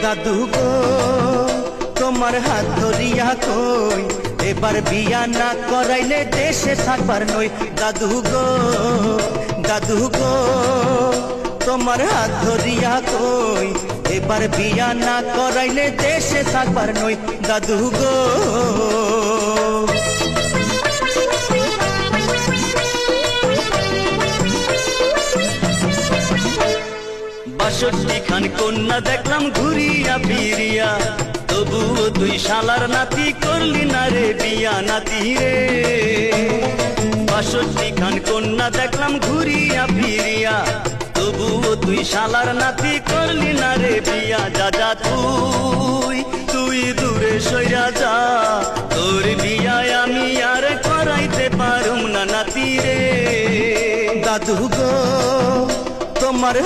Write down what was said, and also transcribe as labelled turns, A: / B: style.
A: দাদু গো তোমার হাত ধরিয়া কই এবার বিয়া না করাইলে দেশে থাকবার নই। দাদু গো তোমার হাত ধরিয়া কই এবার বিয়া না করাইলে দেশে থাকবার নই। দাদু গো ৬২ খান কন্যা দেখলাম ঘুরিয়া ফিরিয়া, তবুও তুই শালার নাতি করলি না রে বিয়া নাতি রে। ৬২ খান কন্যা দেখলাম ঘুরিয়া ফিরিয়া, তবুও তুই শালার নাতি করলি না রে বিয়া। যা যা তুই দূরে সইরা যা, তোর বিয়ায় আমি আর করাইতে পারুম না নাতি রে। দাদু গো তোমার